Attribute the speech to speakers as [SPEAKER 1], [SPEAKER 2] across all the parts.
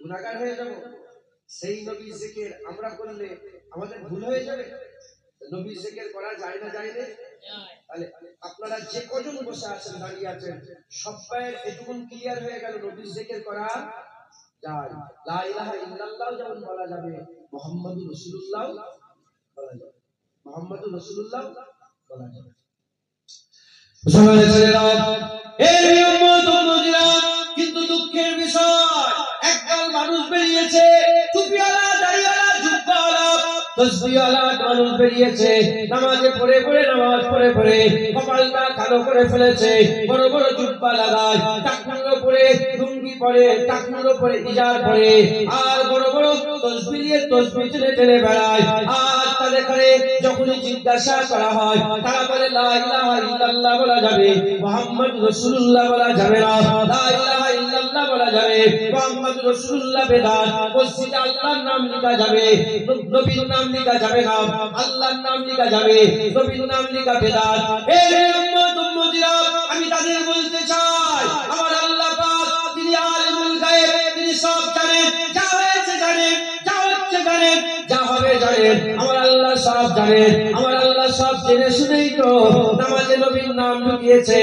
[SPEAKER 1] গুনাহগার হয়ে যাব। সেই নবী জিকির আমরা করলে আমাদের ভুল হয়ে যাবে। নবী জিকির করা যায় না, যায় না? তাহলে আপনারা যে কজন বসে আছেন, দাঁড়িয়ে আছেন, সবাই এটুকুন ক্লিয়ার হয়ে গেল নবী জিকির করা যায়। লা ইলাহা ইল্লাল্লাহ যেমন বলা যাবে, মুহাম্মাদুর রাসূলুল্লাহ বলা যাবে, মুহাম্মাদুর রাসূলুল্লাহ বলা যাবে। কিন্তু দুঃখের বিষয়, একদল মানুষ বেরিয়েছে, টুপিওয়ালা, দাড়িওয়ালা, জুব্বাওয়ালা, তসবিহওয়ালা মানুষ বেরিয়েছে, নামাজে পড়ে পড়ে, নামাজ পড়ে পড়ে কপালটা কালো করে ফেলেছে, বড় বড় জুব্বা লাগায়, টাকনুর উপরে লুঙ্গি পরে, টাকনুর উপরে ইজার পরে, আর বড় বড় তসবিহ নিয়ে তসবিহ টেনে টেনে বেড়ায়। আর তাদের কাছে যখনই জিজ্ঞাসা করা হয়, তারা বলে লা ইলাহা ইল্লাল্লাহ বলা যাবে, মুহাম্মদ রাসূলুল্লাহ বলা যাবে না। লা ইলাহা ইল্লাল্লাহ বলা যাবে, মুহাম্মদ রাসূলুল্লাহ বেদাত। মসজিদে আল্লাহর নাম লেখা যাবে, নবীর নাম লেখা যাবে না। আল্লাহর নাম লেখা যাবে, নবীর নাম লেখা বেদাত। উম্মতিরা, আমি তাদের বলতে চাই, আমার আল্লাহ পাক তিনি আলিমুল গায়ব, তিনি সব জানেন, যা হয়েছে জানেন, যা হচ্ছে জানেন, যা হবে জানেন। আমার আল্লাহ সব জানেন, আমার আল্লাহ সব জেনে শুনেই তো নামাজে নবীর নাম ঢুকিয়েছে,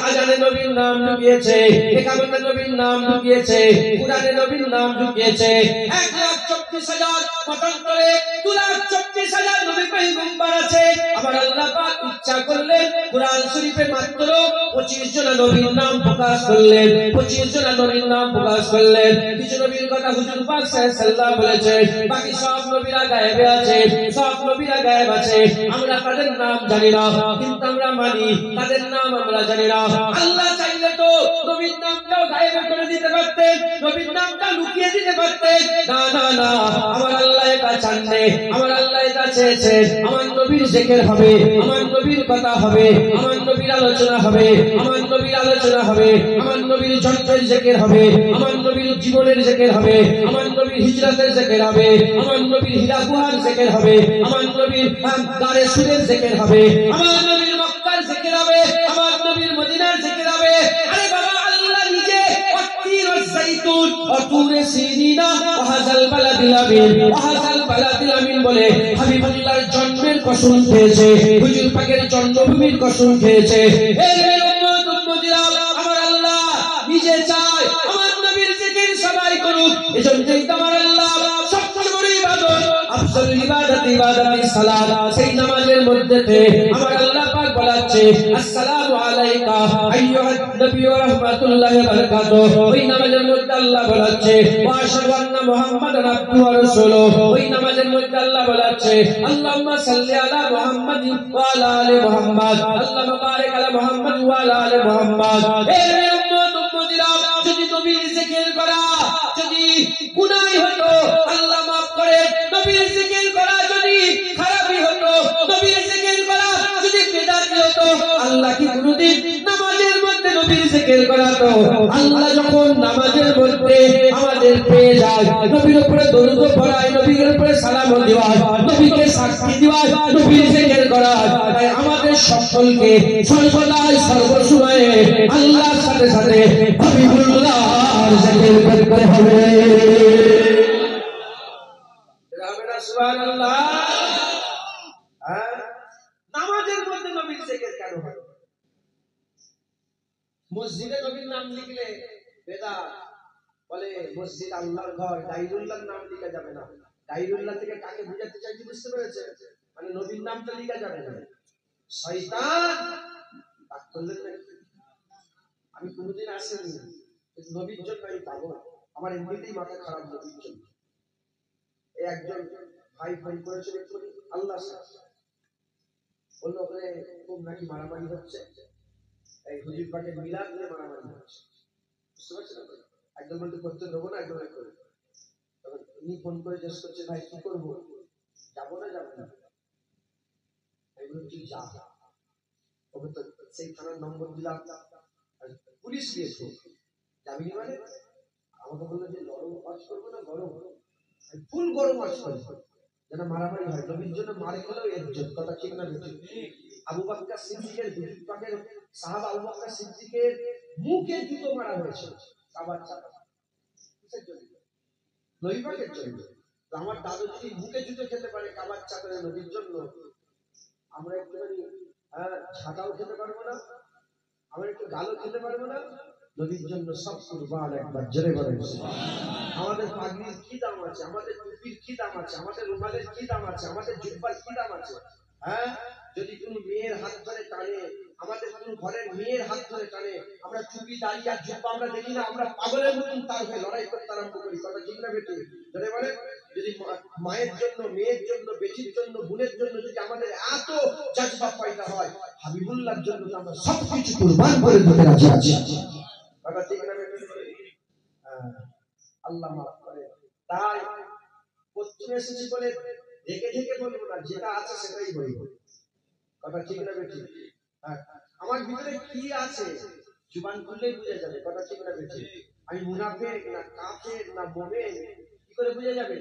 [SPEAKER 1] আজানে নবীর নাম ঢুকিয়েছে, ইকামতে নবীর নাম ঢুকিয়েছে, কুরআনে নবীর নাম ঢুকিয়েছে। 1,24,000 মতান্তরে 2,24,000 নবী পয়গম্বর আছে। আমার আল্লাহ পাক ইচ্ছা করলেন কুরআন শরীফে মাত্র 25 জন নবীর নাম প্রকাশ করলেন, 25 জন নবীর নাম প্রকাশ করলেন। কিছু নবীর কথা হুজুর পাক সাল্লাল্লাহু বলেছেন, বাকি সব নবীরা গায়েবে আছে, সব নবীরা গায়েব আছে। আমরা তাদের নাম জানি না, কিন্তু আমরা মানি তাদের নাম আমরা জানি না। আল্লাহ চাইলে তো নবীর নামটাও গায়েবে করে দিতে পারতেন, নবীর নামটা লুকিয়ে দিতে পারতেন। না না না, আমার আল্লাহ এটা চাননি, আমার আল্লাহ এটা চেয়েছেন আমার নবীর জিকির হবে, আমার নবীর কথা হবে, আমার নবীর আলোচনা হবে, আমার নবীর আলোচনা হবে, আমার নবীর জন্মের জিকির হবে, আমার নবীর জীবনের জিকির হবে, আমার নবীর হিজরতের জিকির হবে, আমার নবীর হীরা গুহার জিকির হবে, আমার নবীর গারে সুরের জিকির হবে, আমার নবীর মক্কার জিকির হবে, আমার নবীর মদিনার জিকির হবে। আরে বাবা, আল্লাহ নিজে অত্তির যাইতুন অতুরে সিনিনা ওয়াহাজাল বালাদিল আমিন, ওয়াহাজাল বালাদিল আমিন বলে হাবিবুল্লাহর জন্মের কসম খেয়েছে, হুজুর পাকের জন্মভূমির কসম খেয়েছে। এই উম্মত উম্মতিরা, আমার আল্লাহ নিজে চায় আমার নবীর জিকির সবাই করুক। এজন্যই তো আমার আল্লাহ সবচেয়ে বড় ইবাদত, আফজাল ইবাদত ইবাদাতি সালাত, সেই নামাজের মধ্যে আমার আল্লাহ পাক বলাচ্ছে আসসালামু আলাইকা আইয়ুহান নবী ওয়া রাহমাতুল্লাহি ওয়া বারাকাতুহু। ওই নামাজের মধ্যে আল্লাহ বলাচ্ছে ওয়া আশহাদু আন্না মুহাম্মাদান আবদুহু ওয়া রাসূলুহু। ওই নামাজের মধ্যে আল্লাহ বলাচ্ছে আল্লাহুম্মা সাল্লি আলা মুহাম্মাদ ওয়া আলা আলি মুহাম্মাদ, আল্লাহুম্মা বারিক আলা মুহাম্মাদ ওয়া আলা আলি মুহাম্মাদ। এই উম্মত উম্মতিরা, যদি নবীর জিকির করা যদি গুনাহ হতো আল্লাহ মাফ করে, নবীর জিকির করা যদি খারাপই হতো, নবীর জিকির করা যদি বিদআতি হতো, আল্লাহ কি কোনদিন নামাজের মধ্যে নবীর জিকির করাতো? আল্লাহ যখন নামাজের মধ্যে আমাদের পেয়ে যায়, নবীর উপরে দরুদ পড়ায়, নবীর উপরে সালাম দেওয়া, নবীকে সাক্ষী দেওয়া, নবীর জিকির করা, তাই আমাদের সকলকে সর্বদাই সর্বসময়ে আল্লাহর সাথে সাথে হাবিবুল্লাহর জিকির করতে হবে। সুবহানাল্লাহ। নামাজের মধ্যে নবীর জিকির কেন হয়? মসজিদে নবীর নাম লিখলে বেদাত, বলে মসজিদ আল্লাহর ঘর, দাইরুল্লাহর নাম লেখা যাবে না। দাইরুল্লাহ থেকে কাকে বুঝাতে চাইছি বুঝতে পেরেছে? মানে নবীর নামটা লেখা যাবে না। শয়তান রাগ করলেন নাকি? আমি কোনোদিন আসেনি, নবীর জন্য আমি পাগল, আমার এমনিতেই মাথা খারাপ নবীর জন্য। এই একজন ভাই ফোন করেছিল আল্লাহ বললো ওখানে খুব নাকি মারামারি হচ্ছে, এই হুজুর পাকের মিলাদ নিয়ে মারামারি হচ্ছে, বুঝতে পারছেন? একদম বলতে করতে দেবো না, একদম করে। তখন উনি ফোন করে জিজ্ঞেস করছে ভাই কি করবো, যাবো না যাবো না? আমি বললাম তুই যা। ওকে তো সেই থানার নম্বর দিলাম, পুলিশ দিয়েছে, যাবি মানে? আমাকে বললো যে গরম ওয়াজ করবো না, গরম ফুল গরম ওয়াজ করবো, যেন মারামারি হয়। নবীর জন্য মারে গেলেও ইজ্জত, কথা ঠিক না? আবু বকর সিদ্দিকের হুজুর পাকের সাহাবা আবু বকর সিদ্দিকের মুখে জুতো মারা হয়েছে, কাবার চাপা। কিসের জন্য? নবী পাকের জন্য। আমার দাদু যদি মুখে জুতো খেতে পারে কাবার চাদরে নবীর জন্য, আমরা একটুখানি ছাটাও খেতে পারবো না? আমরা একটু গালও খেতে পারবো না? নবীর জন্য সব কুরবান। একবার জোরে বলেন আমাদের পাগড়ির কি দাম আছে, আমাদের টুপির কি দাম আছে, আমাদের রুমালের কি দাম আছে, আমাদের জুব্বার কি দাম আছে? যদি কোন মেয়ের হাত ধরে টানে, আমাদের কোন ঘরের মেয়ের হাত ধরে টানে, আমরা টুপি দাড়ি আর জুব্বা আমরা দেখি না, আমরা পাগলের মতন তার হয়ে লড়াই করতে আরম্ভ করি। কথা ঠিক না বেটি? জোরে বলেন। যদি মায়ের জন্য, মেয়ের জন্য, বেটির জন্য, বোনের জন্য যদি আমাদের এত জাজবা পয়দা হয়, হাবিবুল্লাহর জন্য আমরা সবকিছু কুরবান করে দিতে রাজি আছি। কথা ঠিক না বেটি? আল্লাহ মাফ করে। তাই পশ্চিমে এসেছি বলে ঢেকে ঢেকে বলবো না, যেটা আছে সেটাই বলবো। কথা ঠিক না বেটি? আমার ভিতরে কি আছে জুবান খুললেই বুঝে যাবে। কথা ঠিক না বেটি? আমি মুনাফিক না কাফের না মুমিন কি করে বুঝে যাবে?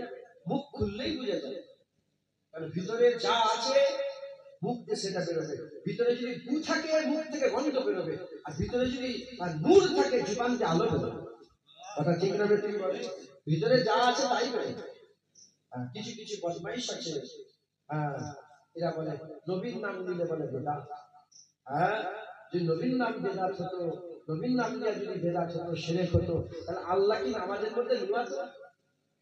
[SPEAKER 1] মুখ খুললেই বুঝে যাবে। কারণ ভিতরে যা আছে মুখ দিয়ে সেটা বেরোবে। ভিতরে যদি গু থাকে মুখ থেকে গন্ধ বেরোবে, আর ভিতরে যদি নূর থাকে জুবান দিয়ে আলো বেরোবে। কথা ঠিক না বেটি? ভিতরে যা আছে তাই বেরোবে। কিছু কিছু বদমাইশ আছে, এরা বলে নবীর নাম দিলে বলে বেদাত। যদি নবীর নাম বেদাত হতো, নবীর নাম দিয়ে যদি বেদাত হতো, শিরক হতো, তাহলে আল্লাহ কি নামাজের মধ্যে নিবাত?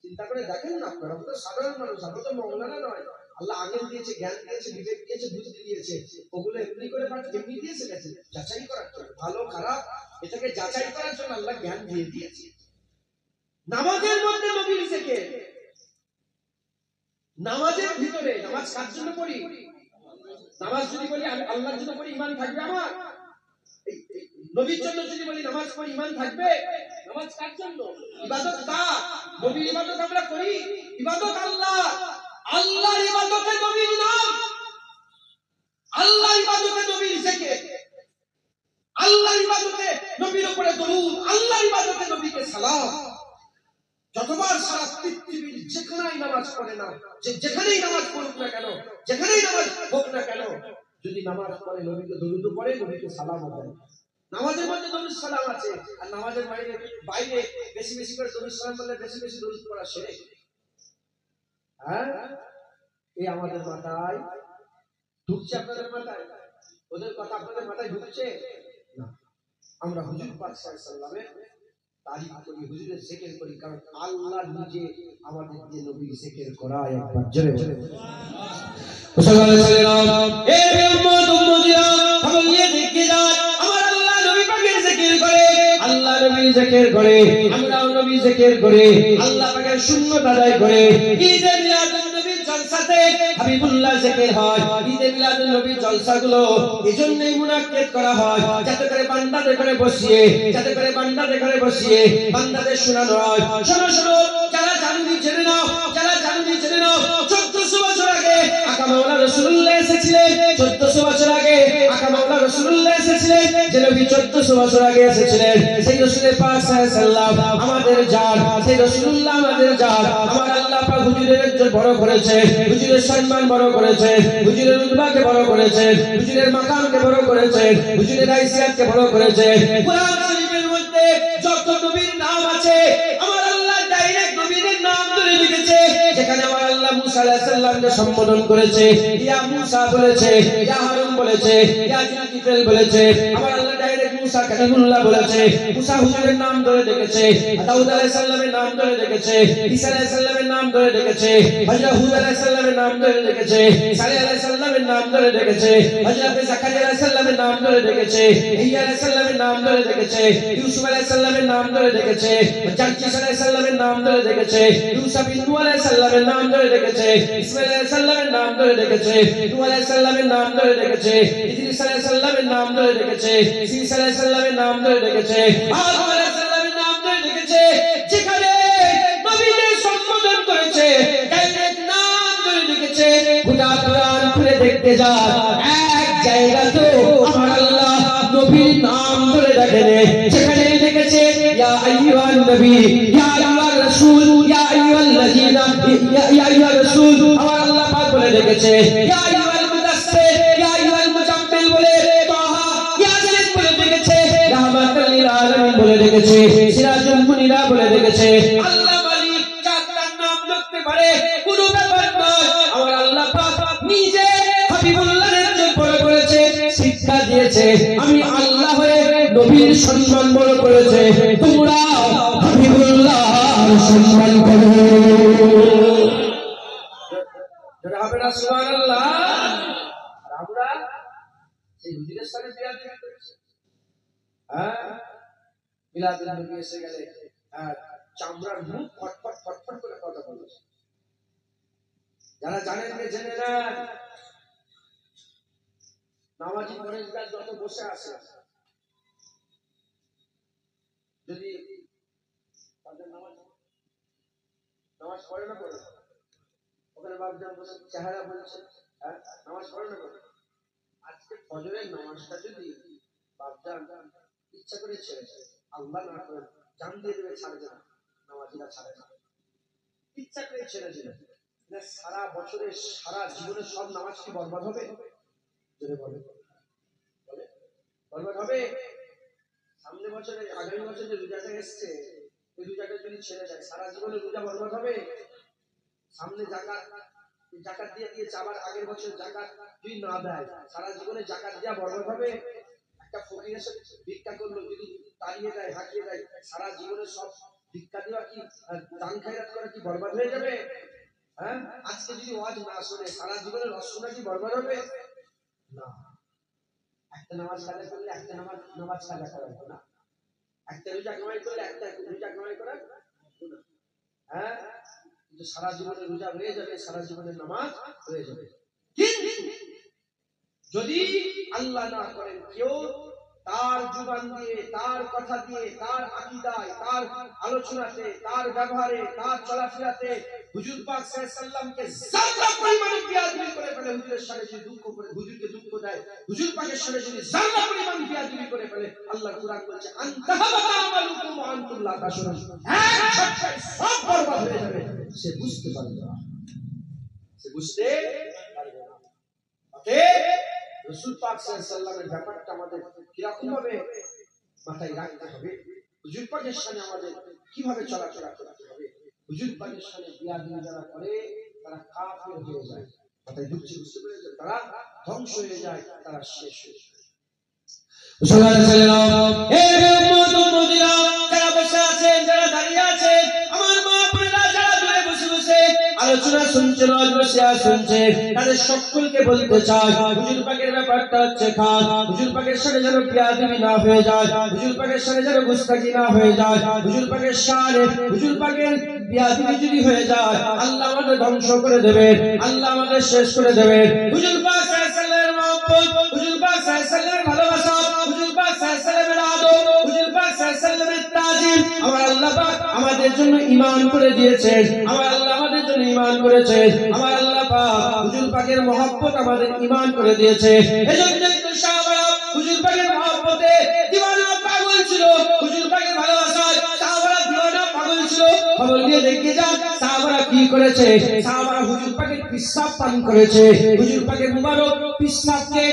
[SPEAKER 1] চিন্তা করে দেখেন না, আপনারা তো সাধারণ মানুষ, আমরা তো মৌলানা নয়। আল্লাহ আগের দিয়েছে, জ্ঞান দিয়েছে, বিবেক দিয়েছে, বুদ্ধি দিয়েছে, ওগুলো এমনি করে এমনি দিয়েছে গেছে যাচাই করার জন্য, ভালো খারাপ এটাকে যাচাই করার জন্য আল্লাহ জ্ঞান দিয়ে দিয়েছে। নামাজের মধ্যে নবীর জিকির, নামাজের ভিতরে। নামাজ কার জন্য পড়ি? নামাজ যদি বলি আমি আল্লাহর জন্য পড়ি, ঈমান থাকবে আমার? নবীর জন্য যদি বলি নামাজ পড়ি, ঈমান থাকবে? নামাজ কার জন্য? ইবাদত কার? নবীর ইবাদত আমরা করি, ইবাদত আল্লাহ। আল্লাহর ইবাদতে নবীর নাম, আল্লাহর ইবাদতে নবীর জিকির, আল্লাহর ইবাদতে নবীর উপরে দরুদ, আল্লাহর ইবাদতে নবীকে সালাম। যতবার সারা পৃথিবীর যেখানেই নামাজ পড়ে না, যেখানেই নামাজ পড়ুক না কেন, যেখানেই নামাজ হোক না কেন, যদি নামাজ পড়ে নবীকে দরুদ পড়ে, নবীকে সালাম দেয়। নামাজের মধ্যে দরুদ সালাম আছে, আর নামাজের বাইরে বাইরে বেশি বেশি করে দরুদ সালাম বললে বেশি বেশি দরুদ পড়া শিরক। এই আমাদের মাথায় ঢুকছে, আপনাদের মাথায়? ওদের কথা আপনাদের মাথায় ঢুকছে না। আমরা হুজুর পাক সাল্লাল্লাহু আলাইহি ওয়াসাল্লামের তারিফ করি, হুজুরের জিকির করি, কারণ আল্লাহ নিজে আমাদের দিয়ে নবীর জিকির করায়। একবার জোরে বলেন সাল্লাল্লাহু এ উম্মত উম্মতিরা খবর নিয়ে দেখে যান, আমার আল্লাহ নবী পাকের জিকির করে, আল্লাহ নবীর জিকির করে, আমরাও নবীর জিকির করে, আল্লাহ পাকের সুন্নাত আদায় করে। ঈদে মিলাদুন নবীর জলসাতে হাবিবুল্লাহ জিকির হয়। ঈদে মিলাদুন নবীর জলসাগুলো এজন্যই মুনাক্কেদ করা হয়, যাতে করে বান্দাদের ঘরে বসিয়ে, যাতে করে বান্দাদের ঘরে বসিয়ে বান্দাদের শোনানো হয়। শোনো শোনো, যারা জানুনি জেনে নাও, যারা জানুনি জেনে নাও, 1400 বছর আগে আকা মাওলা রাসূলুল্লাহ এসেছিলেন। 1400 বছর আগে আকা মাওলা রাসূলুল্লাহ এসেছিলেন, যে নবী 1400 বছর আগে এসেছিলেন, সেই রাসূল পাক সাল্লাল্লাহু আমাদের জান, সেই রাসূলুল্লাহ আমাদের জান। আমার আল্লাহ পাক হুজুরের ইজ্জত বড় করেছে, হুজুরের সম্মান বড় করেছে, হুজুরের রুতবাকে বড় করেছে, হুজুরের মাকামকে বড় করেছে, হুজুরের হাইসিয়াতকে বড় করেছে। কোরআন শরীফের মধ্যে যত নবীর নাম আছে, আমার আল্লাহ ডাইরেক্ট নবীর নাম ধরে লিখেছে। যেখানে আমার আল্লাহ মুসা আলাইহিস সালামকে সম্বোধন করেছে, ইয়া মুসা বলেছে, ইয়া হারুন বলেছে, ইয়া জুলকিফল বলেছে, আমার আল্লাহ ডাইরেক্ট মুসা কালিমুল্লাহ বলেছে। মুসা হুজুরের নাম ধরে ডেকেছে, দাউদ আলাইহিস সালামের নাম ধরে ডেকেছে, ঈসা আলাইহিস সালামের নাম ধরে ডেকেছে, হযরত হুদ আলাইহিস সালামের নাম ধরে ডেকেছে, সালেহ আলাইহিস সালামের নাম ধরে ডেকেছে, হযরত জাকারিয়া আলাইহিস সালামের নাম ধরে ডেকেছে, ইয়া আলাইহিস সালামের নাম ধরে ডেকেছে, ইউসুফ আলাইহিস সালামের নাম ধরে ডেকেছে, জাকির আলাইহিস সালামের নাম ধরে ডেকেছে, ইউসুফ বিন নূহ আলাইহিস সালামের নাম ধরে ডেকেছে, ইসমাঈল আলাইহিস সালামের নাম ধরে ডেকেছে, নূহ আলাইহিস সালামের নাম ধরে ডেকেছে, ইদ্রিস আলাইহিস সালামের নাম ধরে ডেকেছে, ঈসা আলাইহিস সালামের নাম ধরে ডেকেছে, আদম আলাইহিস সালামের নাম ধরে ডেকেছে। যেখানে নবীকে সম্বোধন করেছে, ডাইরেক্ট নাম ধরে ডেকেছে। গোটা কোরআন খুলে দেখতে যান, এক জায়গা তো আমার আল্লাহ নবীর নাম ধরে ডাকেন, যেখানে ডেকেছে ইয়া আইয়ুহান নবী, ইয়া আইয়ুহার রাসূল, ইয়া আইয়ুহাল্লাযীনা, ইয়া আইয়ুহার রাসূল, আমার আল্লাহ পাক বলে ডেকেছে ইয়া আইয়ুহাল মুদাসসির, ইয়া আইয়ুহাল মুজাম্মিল বলে, তাহা ইয়াসিন বলে ডেকেছে, রাহমাতুল লিল আলামিন বলে ডেকেছে, সিরাজুল মুনিরা বলে ডেকেছে। আল্লাহ মালিক পারে কোনো ব্যাপার নয়। আমার আল্লাহ পাক নিজে হাবিবুল্লাহর জন্য বড় করেছে, শিক্ষা দিয়েছে। আমি আল্লাহ হয়ে নবীর সম্মান বড় করেছে, তোমরা হাবিবুল্লাহর সম্মান করো। যারা হবে না সুবহানাল্লাহ। আর আমরা সেই হুজুরের সাথে বিয়াদবি করেছি। হ্যাঁ, মিলাদুন নবী এসে গেলে চামড়ার মুখ ফটফট ফটফট করে কথা বলেছে। যারা জানেন না জেনে না, নামাজি পরেশগার যত বসে আছে, যদি তাদের নামাজ পড়ে না পড়ে, ওখানে বাপজান বসে চেহারা বলছে, নামাজ পড়ে না পড়ে। আজকে ফজরের নামাজটা যদি বাপজান ইচ্ছা করে ছেড়েছে, আল্লাহ না করে জান দিয়ে দেবে, ছাড়বে না, নামাজিরা ছাড়ে না, ইচ্ছা করে ছেড়ে দিলে সারা বছরের সারা জীবনের সব নামাজ কি বরবাদ হবে? বরবাদ হবে? সামনে বছরে আগামী বছর যে রোজাটা এসছে, ওই রোজাটা যদি ছেড়ে যায়, সারা জীবনের রোজা বরবাদ হবে? সামনে জাকাত দিয়ে দিয়েছে, আবার আগের বছর জাকাত যদি না দেয়, সারা জীবনে জাকাত দেওয়া বরবাদ হবে? একটা ফকির এসে ভিক্ষা করলো, যদি তাড়িয়ে দেয়, হাঁকিয়ে দেয়, সারা জীবনের সব ভিক্ষা দেওয়া কি, দান খায়রাত করা কি বরবাদ হয়ে যাবে? হ্যাঁ, আজকে যদি ওয়াজ না শুনে সারা জীবনের রস শোনা কি বরবাদ হবে? না। একটা নামাজ কাজা করলে একটা নামাজ কাজা করা হবে না, একটা রোজা কামাই করলে একটা রোজা কামাই করা। হ্যাঁ, কিন্তু সারা জীবনের রোজা হয়ে যাবে, সারা জীবনের নামাজ হয়ে যাবে। কিন্তু যদি আল্লাহ না করেন, কেউ তার জুবান দিয়ে, তার কথা দিয়ে, তার আকীদায়, তার আলোচনাতে, তার ব্যবহারে, তার চলাফেরাতে হুজুর পাক সাল্লাল্লাহু আলাইহি সাল্লামকে যারা পরিমাণে বিয়াদবি করে ফেলে, হুজুরের সাথে যদি দুঃখ করে, হুজুরকে দুঃখ দেয়, হুজুর পাকের সাথে যদি যারা পরিমাণ বিয়াদবি করে ফেলে, আল্লাহর কুরআন বলছে আনতাহাবাতা আমালুকুম ওয়া আনতুম লা তাশউরুন, এক ঝটকায় সব বরবাদ হয়ে যাবে। সে বুঝতে পারবে না, সে বুঝতে পারবে না। রাসূল পাক সাল্লাল্লাহু আলাইহি সাল্লামের ব্যাপারটা আমাদের কিরকম ভাবে মাথায় রাখতে হবে, হুজুর পাকের সামনে আমাদের কিভাবে চলাফেরা করতে হবে। হুজুর পাকের সামনে বিয়াদবি যারা করে তারা কাফের হয়ে যায়, মাথায় ঢুকছে, বুঝতে পেরেছেন? তারা ধ্বংস হয়ে যায়, তারা শেষ হয়ে যায়। মুসলমান ছেলেরা, এই উম্মত উম্মতিরা যারা বসে আছেন, যারা দাঁড়িয়ে আছেন, আমার মা বোনেরা যারা দূরে বসে বসে আলোচনা শুনছেন, বসে শুনছেন, তাদের সকলকে বলতে চাই, হুজুর পাকের ব্যাপারটা হচ্ছে খাস। হুজুর পাকের সাথে যেন বিয়াদবি না হয়ে যায়, হুজুর পাকের সাথে যেন গুস্তাখি না হয়ে যায়, হুজুর পাকের সাথে হুজুর পাকের বিয়াদবি যদি হয়ে যায়, আল্লাহ আমাদের ধ্বংস করে দেবে, আল্লাহ আমাদের শেষ করে দেবে। হুজুর পাক সাল্লাল্লাহু আলাইহি ওয়াসাল্লামের মহব্বত, হুজুর পাক সাল্লাল্লাহু আলাইহি ওয়াসাল্লামের ভালোবাসা, হুজুর পাক সাল্লাল্লাহু আলাইহি ওয়াসাল্লামের আদব, হুজুর পাক সাল্লাল্লাহু আলাইহি ওয়াসাল্লামের তাজিম আমার আল্লাহ পাক আমাদের জন্য ঈমান করে দিয়েছেন, আমার আল্লাহ আমাদের জন্য ঈমান করেছে, আমার আল্লাহ পাক হুজুর পাকের মহব্বত আমাদের ঈমান করে দিয়েছে। এজন্যই তো সাহাবারা হুজুর পাকের মহব্বতে দিওয়ানা পাগল ছিল, হুজুর পাকের ভালোবাসায় সাহাবারা দিওয়ানা পাগল ছিল। খবর দিয়ে দেখে যান সাহাবারা কি করেছে। সাহাবারা হুজুর পাকের পিশাব পান করেছে, হুজুর পাকের মুবারক পিশাবকে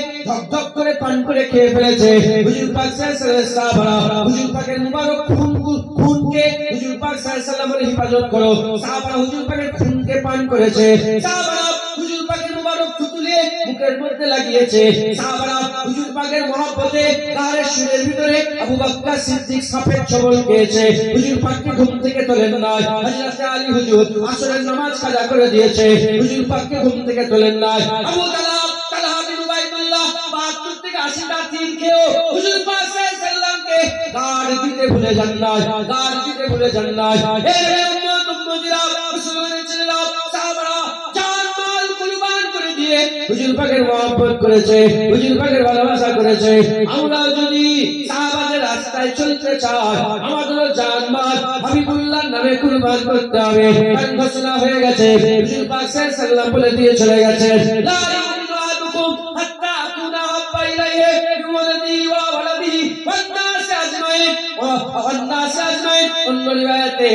[SPEAKER 1] ধক করে পান করে খেয়ে ফেলেছে। হুজুর পাক সাল্লাল্লাহু আলাইহি ওয়াসাল্লাম সাহাবারা হুজুর পাকের মুবারক খুনকে হুজুর পাক সাল্লাল্লাহু আলাইহি ওয়াসাল্লামের হিফাজত করো, সাহাবারা হুজুর পাকের খুনকে পান করেছে। সাহাবারা হুজুর পাকের মুবারক থুতুলে মুখের মধ্যে লাগিয়েছে। সাহাবারা হুজুর পাকের মহব্বতে কারের সুরের ভিতরে আবু বকর সিদ্দিক সাফের ছবল খেয়েছে, হুজুর পাককে ঘুম থেকে তোলেন নাই। হযরত আলী হুজুর আসরের নামাজ কাজা করে দিয়েছে, হুজুর পাককে ঘুম থেকে তোলেন নাই। আবু তালহা বিন উবাইদুল্লাহ ৭২ থেকে ৮০টা তীর খেয়েও হুজুর পাক সাল্লাল্লাহু আলাইহি ওয়াসাল্লামকে গার্ড দিতে ভুলে যান নাই, গার্ড দিতে ভুলে যান নাই। হে উম্মত উম্মতিরা, মুসলমানের ছেলেরা, সাহাবারা জান মাল কুরবান করে দিয়ে হুজুর পাকের মহব্বত করেছে, হুজুর পাকের ভালোবাসা করেছে। আমরা যদি সাহাবাদের রাস্তায় চলতে চাই, আমাদের জান মাল হাবিবুল্লাহর নামে কুরবান করতে হবে। কারণ ঘোষণা হয়ে গেছে, হুজুর পাক সাল্লাল্লাহু আলাইহি ওয়াসাল্লাম বলে দিয়ে চলে গেছেন, লা ইউমিনু আহাদুকুম হাত্তা আকুনা হাব্বা ইলাইহি মিন ওয়ালাদিহি ওয়া ওয়ালাদিহি ওয়ান নাস আজমাইন ওয়ান নাস আজমাইন। অন্য রিওয়ায়াতে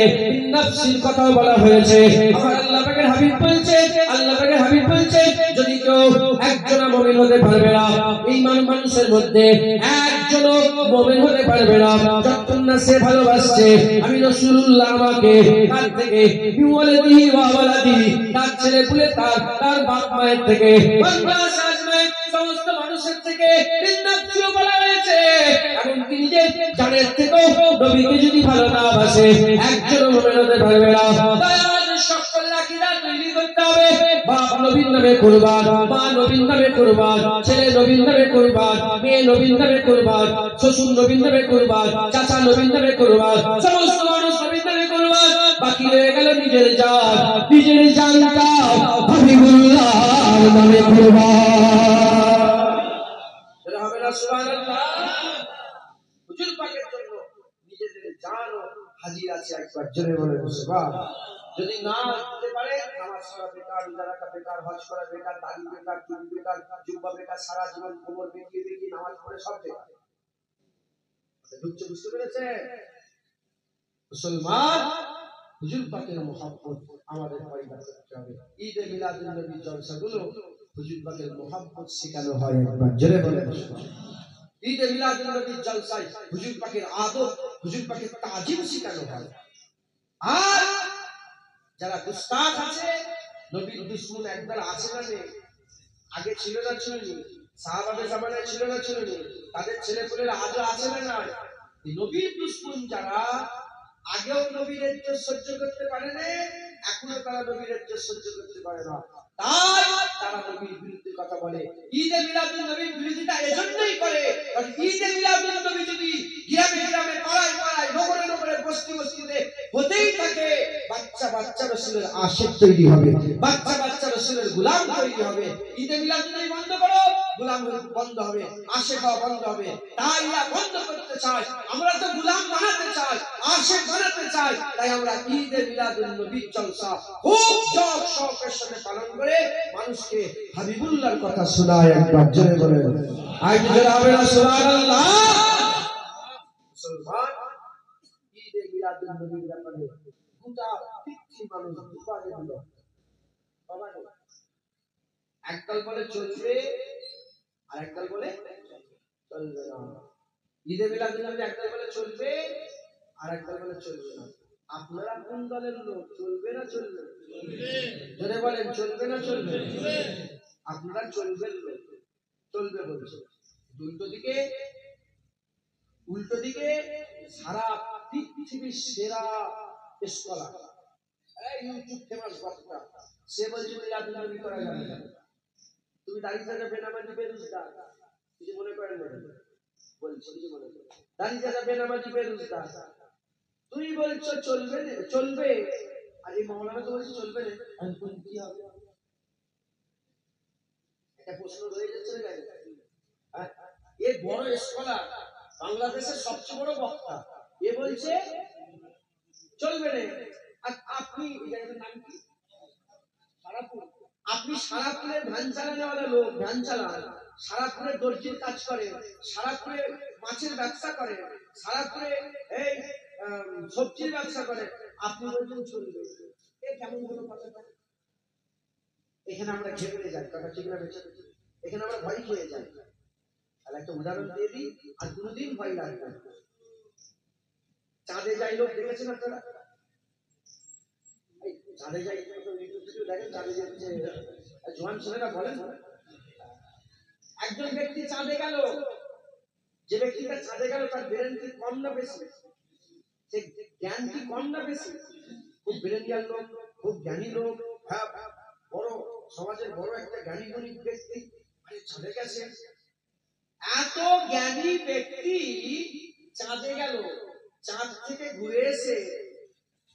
[SPEAKER 1] নাফসির কথা বলা হয়েছে। আমার আল্লাহ পাকের হাবিব বলছে, আল্লাহ পাকের হাবিব বলছে, যদি কেউ একজন মুমিন হতে পারবে না। ঈমান মানুষের মধ্যে একজনও মুমিন হতে পারবে না যতক্ষণ না সে ভালোবাসছে আমি রাসূলুল্লাহ আমাকে তার থেকে বিওয়ালাদি ওয়া ওয়ালাদি তার ছেলে পুলে তার বাপ মায়ের থেকে সমস্ত মানুষের থেকে নিন্দা বলা হয়েছে। এমনকি নিজের জানের থেকেও নবীকে যদি ভালো না বাসে একজনও মুমিন হতে পারবে না। সকল আকীদা তৈরি করতে হবে। বাপ নবীর নামে কুরবান, মা নবীর নামে কুরবান, ছেলে নবীর নামে কুরবান, মেয়ে নবীর নামে কুরবান, শ্বশুর নবীর নামে কুরবান, চাচা নবীর নামে কুরবান, সমস্ত মানুষ নবীর নামে কুরবান। বাকি রয়ে গেল নিজের জান, নিজের জানটা হাবিবুল্লাহর নামে কুরবান। এটা হবে না সুবহানাল্লাহ। হুজুর পাকের জন্য নিজেদের জান ও হাজির আছে একবার জোরে বলে সুবহানাল্লাহ। যদি না দিতে পারে নামাজ পড়া বেকার, রোজা রাখা বেকার, হজ করা বেকার, দাড়ি বেকার, চুল বেকার, জুব্বা বেকার, সারা জীবন কোমর বেঁকিয়ে বেঁকিয়ে নামাজ পড়ে সব বেকার। বুঝতে পেরেছে মুসলমান? হুজুর পাকের মহব্বত আমাদের পরিবার করতে হবে। ঈদে মিলাদুন নবী জলসাগুলো হুজুর পাকের মহব্বত শেখানো হয় একবার জোরে বলে ঈদে মিলাদুন নবী জলসায় হুজুর পাকের আদব, হুজুর পাকের তাজিম শেখানো হয়। আর যারা গুস্তাখ আছে, নবীর দুশমন একদল আছে না নেই? আগে ছিল না ছিল না? সাহাবাদের জামানায় ছিল না ছিল না? তাদের ছেলেপুলেরা আজও আছে না নাই? নবীর দুশমন যারা আগেও নবীর ইজ্জত সহ্য করতে পারে না, এখনো তারা নবীর ইজ্জত সহ্য করতে পারে না, তাই তারা নবীর বিরুদ্ধে কথা বলে। ঈদে মিলাদুন নবীর বিরোধিতা এজন্যই করে কারণ ঈদে মিলাদুন নবী যদি গ্রামে গ্রামে পাড়ায় পাড়ায় নগরে নগরে বস্তি বস্তিতে হতেই থাকে, বাচ্চা বাচ্চা রাসূলের আশিক তৈরি হবে, বাচ্চা বাচ্চা রাসূলের গোলাম তৈরি হবে। ঈদে মিলাদুন নবী বন্ধ করো, গোলাম বন্ধ হবে, আশিক বন্ধ হবে। তাই এরা বন্ধ করতে চায়। আমরা তো গোলাম বানাতে চাই, আশিক বানাতে চাই। তাই আমরা ঈদে মিলাদুন নবী জলসা খুব শখ শখের সাথে পালন করে মানুষকে হাবিবুল্লাহর কথা শোনায় একবার জোরে বলেন আজ জোরে হবে না সুবহানাল্লাহ। মুসলমান ঈদে মিলাদুন নবীর ব্যাপারে গোটা পৃথিবী মানুষ দুবারে দিল। একদল বলে চলবে আর একদল বলে চলবে না। ঈদে মিলাদুন নবী একদল বলে চলবে আর একদল বলে চলবে না। আপনারা কোন দলের লোক? চলবে না চলবে? জোরে বলেন চলবে না চলবে? আপনারা চলবেন লোক, চলবে বলছে। উল্টো দিকে সারা পৃথিবীর সেরা স্কলার, ইউটিউব ফেমাস বক্তা, সে বলছে মিলাদুন নবী করা যাবে না। তুমি দাড়ি চাচা বেনামাজি বেরুজগার কিছু মনে করেন না? বলছি কিছু মনে করেন? দাড়ি চাচা বেনামাজি বেরুজগার, তুই বলছো চলবে চলবে, আর এই মাওলানা তো বলছে চলবে না। আমি কোন কি হবে? একটা প্রশ্ন রয়ে যাচ্ছে না গাড়ি। এ বড় স্কলার, বাংলাদেশের সবচেয়ে বড় বক্তা, এ বলছে চলবে না। আর আপনি নাম কি? সারাপুর। আপনি সারাপুরের ভ্যান চালানোওয়ালা লোক, ভ্যান চালান, সারাপুরে দর্জির কাজ করে, সারাপুরে মাছের ব্যবসা করে, সারাপুরে এই সবজির ব্যবসা করে, আপনি বলছেন চলবে। এ কেমন কোনো কথা? এখানে আমরা ঘেপে যাই, কথা ঠিক না বেঁচে? এখানে আমরা ভয় খেয়ে যাই। তাহলে একটা উদাহরণ দিয়ে দিই, আর কোনোদিন ভয় লাগবে না। চাঁদে যাই লোক দেখেছেন আপনারা? চাঁদে যাই দেখেন, চাঁদে যাচ্ছে জোয়ান ছেলেরা বলেন একজন ব্যক্তি চাঁদে গেল, যে ব্যক্তিটা চাঁদে গেল তার ব্রেন কি কম না বেশি? সে জ্ঞান কি কম না বেশি? খুব ব্রেনিয়ার লোক, খুব জ্ঞানী লোক, বড় সমাজের বড় একটা জ্ঞানী গুণী ব্যক্তি, চাঁদে গেছে। এত জ্ঞানী ব্যক্তি চাঁদে গেল, চাঁদ থেকে ঘুরে এসে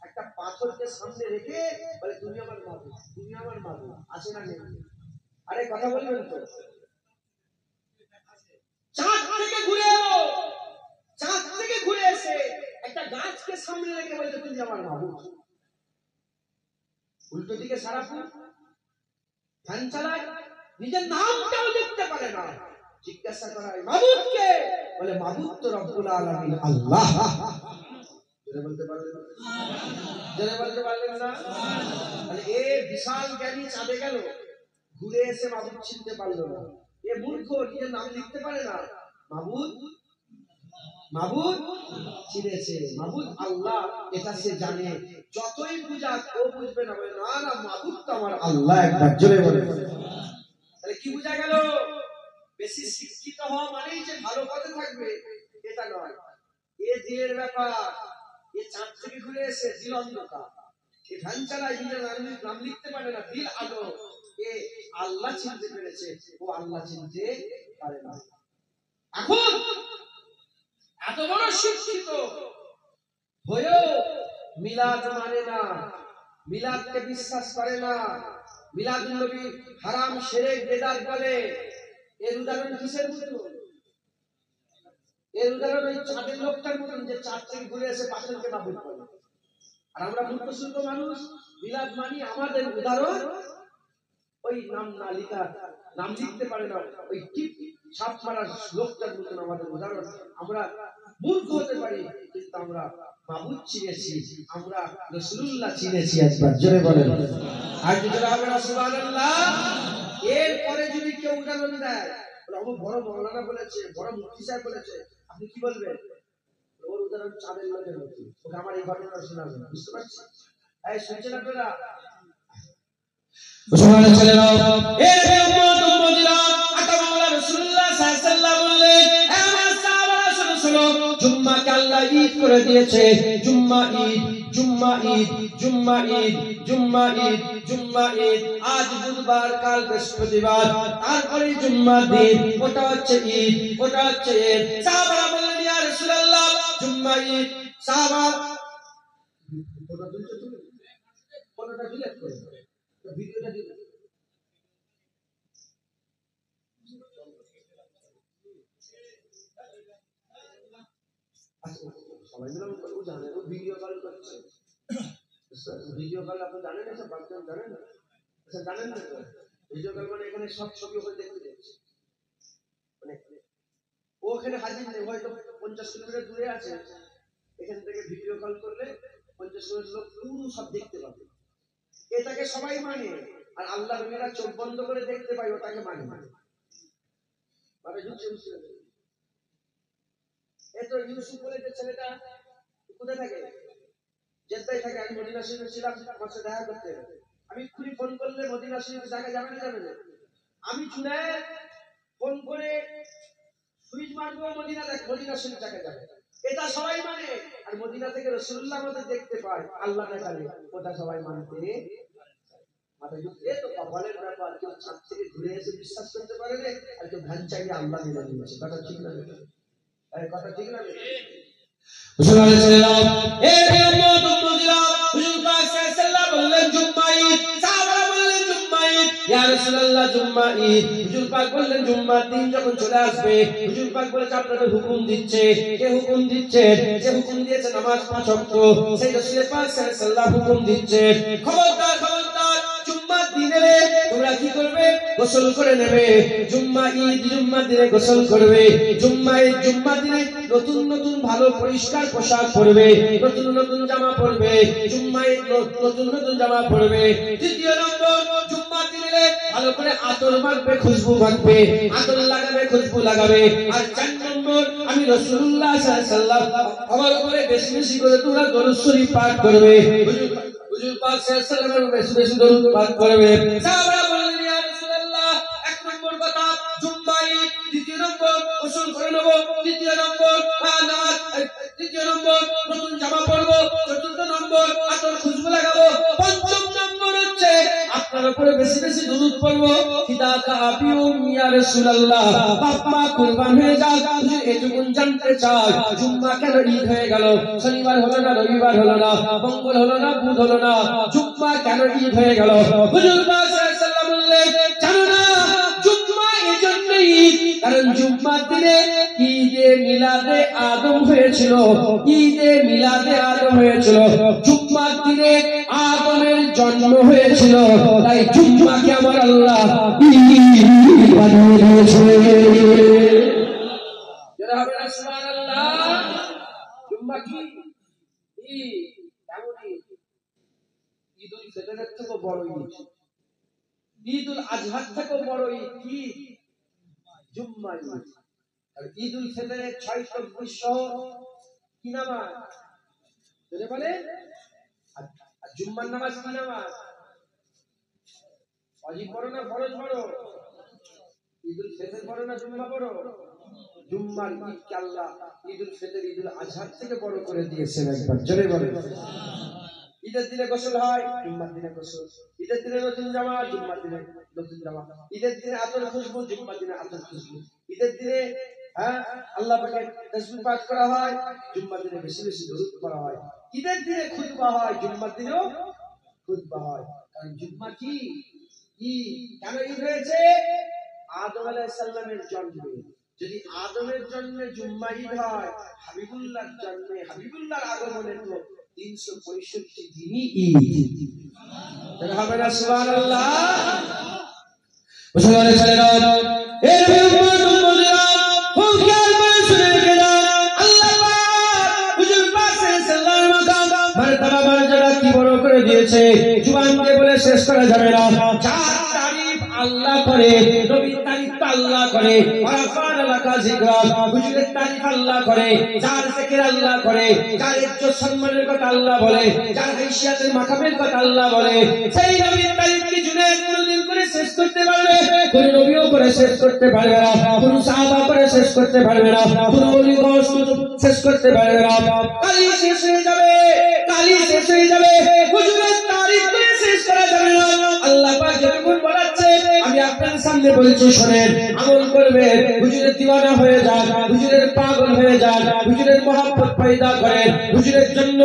[SPEAKER 1] একটা পাথরকে সামনে রেখে বলে তুমি আমার মাবুদ, তুমি আমার মাবুদ। আছে না নেই? আরে কথা বলবেন তো? চাঁদ থেকে ঘুরে এলো, চাঁদ থেকে ঘুরে এসে একটা গাছকে সামনে রেখে বলছে তুমি আমার মাবুদ। উল্টো দিকে সারাপুর ফ্যান চালায়, নিজের নামটাও দেখতে পারে না, জিজ্ঞাসা করা হয় মাবুদ কে? বলে মাবুদ তো রব্বুল আলামিন আল্লাহ। বলতে পারলেন? বলতে পারলেন না? তাহলে এ বিশাল জ্ঞানী চাঁদে গেল, ঘুরে এসে মাবুদ চিনতে পারলো না। এ মূর্খ, নিজের নাম লিখতে পারে না। মাবুদ মাবুদ চিনেছে, মাবুদ আল্লাহ, এটা সে জানে। যতই পূজা ও বুঝবে না, না না মাবুদ তো আমার আল্লাহ। একবার জোরে বলে। তাহলে কি বোঝা গেল? বেশি শিক্ষিত হওয়া মানেই যে ভালো পথে থাকবে এটা নয়। এ দিলের ব্যাপার। এ চাঁদ থেকে ঘুরে এসে দিল অন্ধকার, এ ধ্যান চালায়, নিজের নাম লিখতে পারে না, দিল আলো। এ আল্লাহ চিনতে পেরেছে, ও আল্লাহ চিনতে পারে না। এখন এত বড় শিক্ষিত হয়েও মিলাদ মানে না, মিলাদকে বিশ্বাস করে না, মিলাদুন নবী হারাম, শিরক, বেদাত বলে। এর উদাহরণ কিসের মতো? এর উদাহরণ ওই চাঁদের লোকটার মতন, যে চাঁদ থেকে ঘুরে এসে পাথরকে মাবুদ বলে। আর আমরা মূর্খ সূর্খ মানুষ, মিলাদ মানি। আমাদের উদাহরণ ওই নাম না লিখা, নাম লিখতে পারে না, ওই টিপ ছাপ মারার লোকটার মতন আমাদের উদাহরণ। আমরা মূর্খ হতে পারি, কিন্তু আমরা মাবুদ চিনেছি, আমরা রাসূলুল্লাহ চিনেছি। একবার জোরে বলেন আর জোরে হবে না সুবহানাল্লাহ। এরপরে যদি কেউ উদাহরণ দেয়, বড় মাওলানা বলেছে, বড় মুফতি সাহেব বলেছে, আপনি কি বলবেন? ওর উদাহরণ চাঁদের লোকের মতো, ওকে আমার এই ঘটনা শোনাবেন। বুঝতে পারছি? এই শুনছেন আপনারা? মুসলমান ছেলেরা, এর উম্মত উম্মতিরা, আতা মাওলা রাসূলুল্লাহ সাল্লাল্লাহু আলাইহি ওয়াসাল্লাম বললেন, হে আমার সাহাবারা শোনো শোনো, জুম্মাকে আল্লাহ ঈদ করে দিয়েছে। জুম্মা ঈদ, জুম্মা ঈদ, জুম্মা ঈদ, জুম্মা ঈদ, জুম্মা ঈদ। আজ বুধবার, কাল বৃহস্পতিবার, তারপরে জুম্মা দিন, ওটা হচ্ছে ঈদ, ওটা হচ্ছে ঈদ। সাহাবারা বললেন, ইয়া রাসূলুল্লাহ, জুম্মা ঈদ। সাহাবা ওটা দুইটা তুমি কোনটা ডিলিট করে ভিডিওটা দিন। সবাই মিলে ও জানে, ও ভিডিও কল করছে। ভিডিও কল আপনি জানেন? এসব বাচ্চা জানেন না? আচ্ছা জানেন না তো? ভিডিও কল মানে এখানে সব ছবি ওখানে দেখতে যাচ্ছে, মানে ও ওখানে হাজির নেই, হয়তো 50 কিলোমিটার দূরে আছে। এখান থেকে ভিডিও কল করলে 50 কিলোমিটার লোক পুরো সব দেখতে পাবে। এটাকে সবাই মানে। আর আল্লাহ নবীরা চোখ বন্ধ করে দেখতে পায়, ওটাকে মানে। মানে এই তো ইউসুফ বলে যে ছেলেটা কোথায় থাকে? জেদ্দায় থাকে। আমি মদিনা শরীফে ছিলাম, আমার সাথে দেখা করতে। আমি এক্ষুনি ফোন করলে মদিনা শরীফে দেখা যাবে না, যাবে না? আমি চুনে ফোন করে সুইচ মারবো, মদিনা দেখ, মদিনা শরীফ দেখা যাবে। এটা সবাই মানে। আর মদিনা থেকে রাসূলুল্লাহ আমাদের দেখতে পায়, আল্লাহ দেখালে, ওটা সবাই মানতে মাথা যুক্তি। এ তো কপালের ব্যাপার। কেউ ছাদ থেকে ঘুরে এসে বিশ্বাস করতে পারে না, আর কেউ ধ্যান চাইলে আল্লাহ মিলে দিয়েছে। কথা ঠিক না? কথা ঠিক না? মুসলমান ছেলেরা, এই উম্মত উম্মতিরা, হুজুর পাক সাল্লাল্লাহু আলাইহি বললেন জুম্মা ঈদ। সাহাবারা বললেন জুম্মা ঈদ। ইয়া রাসূলুল্লাহ জুম্মা ঈদ। হুজুর পাক বললেন জুম্মার দিন যখন চলে আসবে, হুজুর পাক বলেছে আপনাদের হুকুম দিচ্ছে। কে হুকুম দিচ্ছে? যে হুকুম দিয়েছে নামাজ 5 ওয়াক্ত, সেই রাসূল পাক সাল্লাল্লাহু হুকুম দিচ্ছে, খবরদার খবরদার, জুম্মার দিনে তোমরা কি করবে? গোসল করে নেবে। জুম্মা ঈদ, জুম্মার দিনে গোসল করবে। জুম্মা ঈদ, জুম্মার দিনে নতুন নতুন ভালো পরিষ্কার পোশাক পরবে, নতুন নতুন জামা পরবে। জুম্মা ঈদ নতুন নতুন জামা পরবে। দ্বিতীয় নম্বর, জুম্মার দিনে ভালো করে আতর মাখবে, খুশবু মাখবে, আতর লাগাবে, খুশবু লাগাবে। আর 4 নম্বর, আমি রাসূলুল্লাহ সাল্লাল্লাহু আলাইহি ওয়াসাল্লাম আমার উপরে বেশি বেশি করে তোমরা দরুদ শরীফ পাঠ করবে। হুজুর পাক সাল্লাল্লাহু আলাইহি ওয়াসাল্লাম বেশি বেশি দরুদ পাঠ করবে। সাহাবারা বললেন, ইয়া রাসূলুল্লাহ, 1 নম্বর কথা জুম্মা ঈদ, দ্বিতীয় নম্বর গোসল করে নেব, তৃতীয় নম্বর নামাজ, তৃতীয় নম্বর নতুন জামা পরবো, চতুর্থ নম্বর আতর খুশবু লাগাবো, পঞ্চম নম্বর হচ্ছে আপনার উপরে বেশি বেশি দরুদ পড়বো। ফিদাকা আবিউম ইয়া রাসূলুল্লাহ, বাবা কুরবান হয়ে যাক। হুজুর এটুকুন জানতে চাই, জুম্মা কেন ঈদ হয়ে গেল? শনিবার হলো না, রবিবার হলো না, মঙ্গল হলো না, বুধ হলো না, জুম্মা কেন ঈদ হয়ে গেল? হুজুর পাক সাল্লাল্লাহু আলাইহি ওয়াসাল্লাম বললেন, জানো না, জুম্মা এজন্য ঈদ কারণ জুম্মার দিনে ঈদে মিলাদে আদম হয়েছিল। ঈদে মিলাদে আদম হয়েছিল, জুম্মার দিনে আদমের জন্ম হয়েছিল। তাই জুম্মাকে আমার আল্লাহ ঈদ বানিয়ে দিয়েছে। যারা হবে না সুবহানাল্লাহ। জুম্মা কি ঈদ? কেমন ঈদ? ঈদুল ফিতরের থেকেও বড় ঈদ, ঈদুল আজহার থেকেও বড় ঈদ কি? জুম্মা ঈদ। আর ঈদুল ফিতরের 6 তকবীর সহ কি নামাজ? যদি বলে আর জুম্মার নামাজ কি নামাজ? ওয়াজিব পড়ো না ফরজ পড়ো? ঈদুল ফিতর পড়ো না জুম্মা পড়ো? জুম্মার ঈদকে আল্লাহ ঈদুল ফিতর ঈদুল আজহা থেকে বড় করে দিয়েছেন। একবার জোরে বলেন। ঈদের দিনে গোসল হয়, জুম্মার দিনে গোসল। ঈদের দিনে নতুন জামা, জুম্মার দিনে নতুন জামা। ঈদের দিনে আতর খুশবু, জুম্মার দিনে আতর খুশবু। ঈদের দিনে আল্লাহ পাকের তাসবিহ পাঠ করা হয়, জুম্মার দিনে বেশি বেশি দরুদ পড়া হয়। ঈদের দিনে খুতবা হয়, জুম্মার দিনেও খুতবা হয়। কারণ জুম্মা কি কেন ঈদ হয়েছে? আদম আলাইহিস সালামের জন্মে। যদি আদমের জন্মে জুম্মা ঈদ হয়, হাবিবুল্লাহর জন্মে হাবিবুল্লাহর আগমনে তো 365 দিনই ঈদ। তাহলে হবে না সুবহানাল্লাহ? মুসলমানের ছেলেরা, এর উম্মত উম্মতিরা খুব খেয়াল করে শুনে রেখে দাও। আল্লাহ পাক হুজুর পাক সাল্লাল্লাহু আলাইহি ওয়াসাল্লাম মারতাবা মর্যাদা কি বড় করে দিয়েছে, জুবান দিয়ে বলে শেষ করা যাবে না। যার তারিফ আল্লাহ করে, নবীর তারিফ আল্লাহ করে, ওয়ারাফা'না লাকা যিকরা, হুজুরের তারিফ আল্লাহ করে, যার জিকির আল্লাহ করে, যার ইজ্জত সম্মানের কথা আল্লাহ বলে, যার হাইসিয়াতের মাকামের কথা আল্লাহ বলে, সেই নবীর তারিফ কি জুনায়েদ কোনদিন করে শেষ করতে পারবে? কোন নবীও করে শেষ করতে পারবে না, কোন সাহাবা করে শেষ করতে পারবে না, কোন ওলি গৌস শেষ করতে পারবে না। কালি শেষ হয়ে যাবে, কালি শেষ হয়ে যাবে, হুজুরের তারিফ করে শেষ করা যাবে না। আল্লাহ পাক যতক্ষণ বলাচ্ছে আমি আপনাদের সামনে বলছি শোনেন, আমল করবেন, হুজুরের দিওয়ানা হয়ে যান, হুজুরের পাগল হয়ে যান, হুজুরের মহব্বত পয়দা করেন, হুজুরের জন্য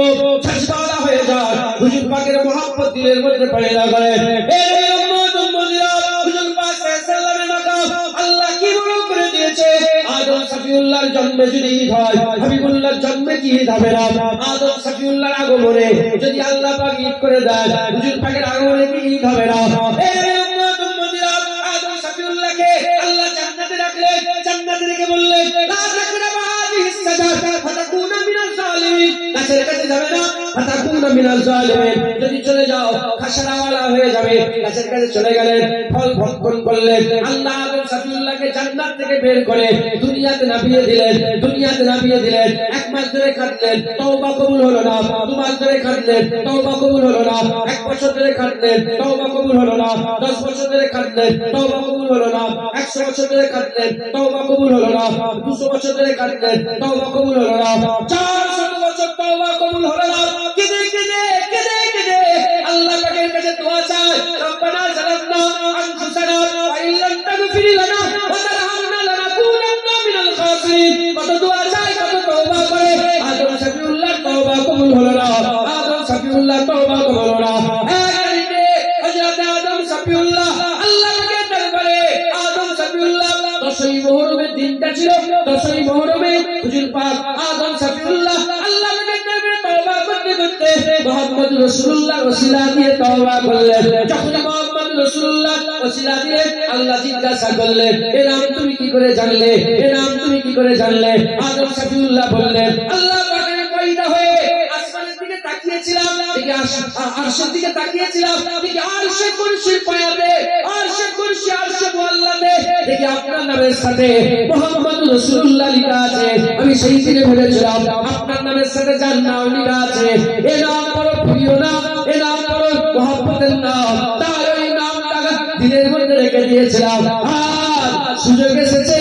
[SPEAKER 1] ছাজদাওয়ালা হয়ে যান, হুজুর পাকের মহব্বত দিলের মধ্যে পয়দা করেন। এই উম্মত উম্মতিরা, হুজুর পাক সাল্লাল্লাহু আলাইহি ওয়াসাল্লাম আল্লাহ কি বড় করে দিয়েছে। আদম সফিউল্লাহর জন্মে যদি ঈদ হয়, হাবিবুল্লাহর জন্মে কি ঈদ হবে না? আদম সফিউল্লাহর আগমনে যদি আল্লাহ পাক ঈদ করে দেন, হুজুর পাকের আগমনে কি ঈদ হবে না? এই উম্মত উম্মতিরা, আদম সফিউল্লাহকে আল্লাহ জান্নাতে রাখলেন, জান্নাতে রেখে বললেন লা তাকরাবা হাযিহিস সাজারা ফাতাকুনা মিনাজ জালিমিন। গাছের কাছে যাবে না, ফাতাকুনা মিনাজ জালিমিন। যদি চলে যাও খাসারাওয়ালা হয়ে যাবে। গাছের কাছে চলে গেলেন, ফল ভক্ষণ করলেন। আল্লাহ আদম সফিউল্লাহকে জান্নাত থেকে বের করে দুনিয়াতে নামিয়ে দিলেন, দুনিয়াতে নামিয়ে দিলেন। 1 মাস ধরে খাটলেন, তওবা কবুল হলো না। 2 মাস ধরে খাটলেন, তওবা কবুল হলো না। 1 বছর ধরে খাটলেন, তওবা কবুল হলো না। 10 বছর ধরে খাটলেন, তওবা কবুল হলো না। 100 বছর ধরে খাটলেন, তওবা কবুল হলো না। 200 বছর ধরে খাটলেন, তওবা কবুল হলো না। 400 বছর তওবা কবুল হলো না। কেঁদে কেঁদে কেঁদে কেঁদে আল্লাহ পাকের কাছে দোয়া চায়, রব্বানা যালামনা আনফুসানা ওয়া ইল্লাম তাগফির লানা ওয়া তারহামনা লানাকুনান্না মিনাল খাসিরিন। কত দোয়া চায়, কত তওবা করে, আদম সফিউল্লাহ তওবা কবুল হলো না। আদম সফিউল্লাহ তওবা কবুল হলো না। একদিকে হযরত আদম সফিউল্লাহ আল্লাহ পাকের দরবারে, আদম সফিউল্লাহ 10ই মুহররমের দিনটা ছিল। 10ই মুহররমে হুজুর পাক আদম সফিউল্লাহ আল্লাহ পাকের দরবারে তওবা করতে করতে মুহাম্মদ রাসূলুল্লাহ ওসিলা দিয়ে তওবা করলেন। যখন মুহাম্মদ রাসূলুল্লাহ ওসিলা দিয়ে আল্লাহ জিজ্ঞাসা করলেন, এ নাম তুমি কি করে জানলে? এ নাম তুমি কি করে জানলে? আদম সফিউল্লাহ বললেন, আল্লাহ পাকের পয়দা হয়ে আসমানের দিকে তাকিয়েছিলাম, দেখি আরশের দিকে তাকিয়েছিলাম, দেখি আরশে কুরসির পায়াতে, আরশে কুরসি আরশে মুআল্লাতে দেখি আপনার নামের সাথে মুহাম্মদ রাসূলুল্লাহ লেখা আছে। আমি সেই দিনে ভেবেছিলাম আপনার নামের সাথে যার নাম লেখা আছে, এ নাম বড় প্রিয় নাম, এ নাম বড় মহব্বতের নাম, তার ওই নামটা দিলের মধ্যে রেখে দিয়েছিলাম। আর সুযোগ এসেছে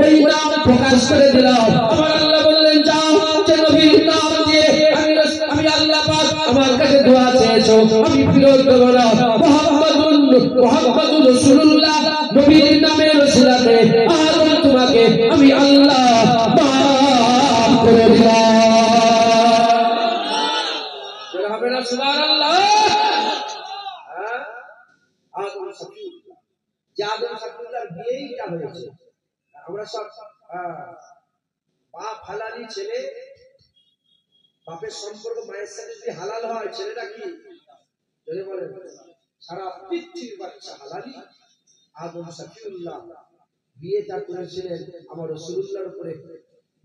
[SPEAKER 1] ওই নাম প্রকাশ করে দিলাম। আমার আল্লাহ বললেন, যাও যে নবীর নাম দিয়ে আমি আল্লাহ পাক আমার কাছে দোয়া চেয়েছো, আমি ফিরত দেব না। মুহাম্মাদুর রাসূলুল্লাহ নবীর নামের ওসিলাতে আদম তোমাকে আমি আল্লাহ মাফ করে দিলাম। হবে না সুবহানাল্লাহ? আদম সফিউল্লাহ, যে আদম সফিউল্লাহর বিয়েইটা হয়েছে। আমরা সব বাপ হালালি ছেলে, বাপের সম্পর্ক মায়ের সাথে যদি হালাল হয়, ছেলেটা কি যদি বলে সারা পৃথিবীর বাচ্চা হালালি। আদম সফিউল্লাহ বিয়েটা করেছিলেন আমার রাসূলুল্লাহর উপরে,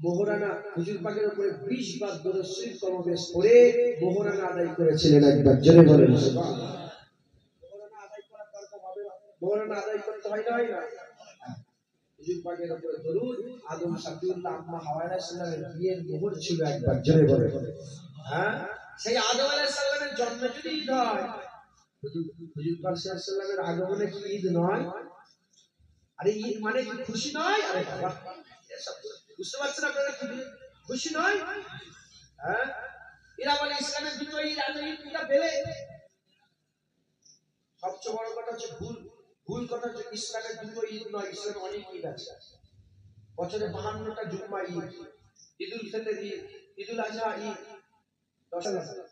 [SPEAKER 1] মোহরানা হুজুর পাকের উপরে 20 বার দরুদ শরীফ কমবেশ করে মোহরানা আদায় করেছিলেন। একবার জোরে বলেন সুবহানাল্লাহ। মোহরানা আদায় করার দরকার হবে না? মোহরানা আদায় করতে হয় না, হয় না? হুজুর পাকের উপরে দরুদ। আদম সাফিউল্লাহ আম্মা হাওয়া আলাইহিস সালামের বিয়ের মোহর ছিল একবার, জোরে বলে। হ্যাঁ, সেই আদম আলাইহিস সালামের জন্ম যদি ঈদ হয়, হুজুর পাক সাল্লাল্লাহু আলাইহি সাল্লামের আগমনে কি ঈদ নয়? আরে ঈদ মানে কি খুশি নয়? আরে বাবা, এসব বুঝতে পারছেন আপনারা? কি খুশি নয়? হ্যাঁ, এরা বলে ইসলামের দুটো ঈদ, আর ঈদ দুটা বেলে। সবচেয়ে বড় কথা হচ্ছে ভুল কথা হচ্ছে ইসলামের দুটো ঈদ নয়, ইসলামে অনেক ঈদ আছে। বছরে 52টা জুম্মা ঈদ, ঈদুল ফিতর ঈদ, ঈদুল আজহা ঈদ,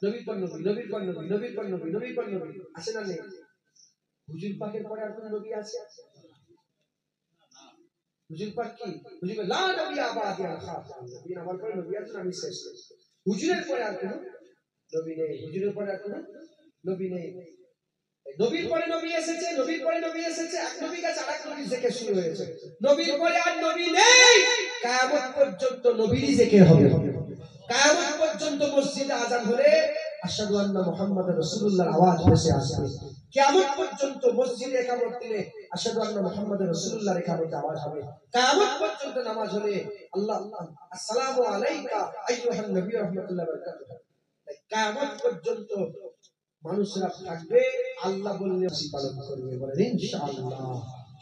[SPEAKER 1] নবীর পর নবী, নবীর পর নবী, নবীর পর নবী, নবীর পর নবী, আছে না নেই? হুজুর পাকের পরে আর কোন নবী আছে? হুজুর পাক কি? হুজুর লা নবী আবাদি আল খাতাম, নবী আমার পরে নবী আছেন, আমি শেষ। হুজুরের পরে আর কোন নবী নেই, হুজুরের পরে আর কোন নবী নেই। নবীর পরে নবী এসেছে, নবীর পরে নবী এসেছে, এক নবী কাছে আরেক নবী জিকির শুরু হয়েছে। নবীর পরে আর নবী নেই, কিয়ামত পর্যন্ত নবীরই জিকির হবে। কিয়ামত পর্যন্ত মসজিদে আযান হলে আশহাদু আন্না মুহাম্মাদুর রাসূলুল্লাহর আওয়াজ ভেসে আসবে। কিয়ামত পর্যন্ত মসজিদে ইকামত দিলে আশহাদু আন্না মুহাম্মাদুর রাসূলুল্লাহর ইকামতে আওয়াজ হবে। কিয়ামত পর্যন্ত নামাজ হলে আল্লাহ আসসালামু আলাইকা আইয়ুহান নবী ওয়া রাহমাতুল্লাহি ওয়া বারাকাতুহু। কিয়ামত পর্যন্ত মানুষরা থাকবে, আল্লাহ বললে পালন করবে, বলেন ইনশাআল্লাহ।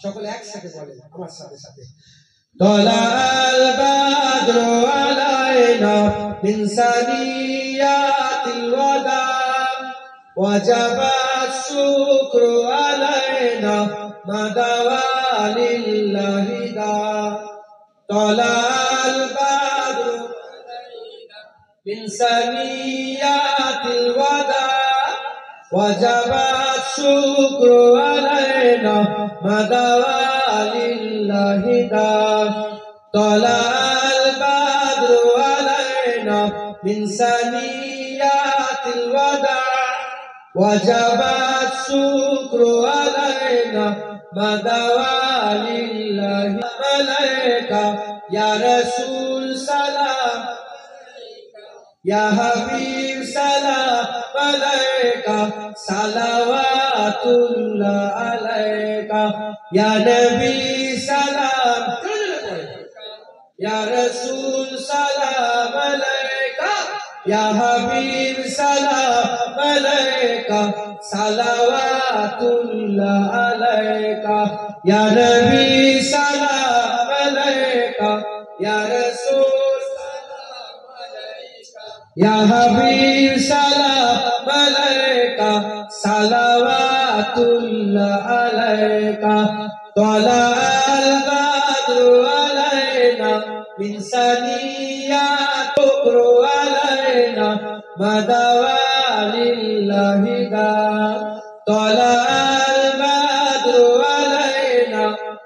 [SPEAKER 1] সকলে একসাথে বলেন আমার সাথে সাথে, طلع البدر علينا من ثنيات الوداع وجب الشكر علينا ما دعا لله داع. طلع البدر من ثنيات الوداع وجب الشكر علينا ما دعا لله داع. طلع البدر علينا من ثنيات الوداع وجب الشكر علينا ما دعا لله. ملائكة يا رسول سلام يا حبيب سلام عليك صلوات الله عليك يا نبي سلام يا رسول سلام عليك يا حبيب سلام عليك صلوات الله عليك يا نبي سلام عليك يا رسول يا حبيب سلام عليك صلوات الله عليك. طلع البدر علينا من ثنيات البدر علينا ما دعا لله داع. طلع البدر علينا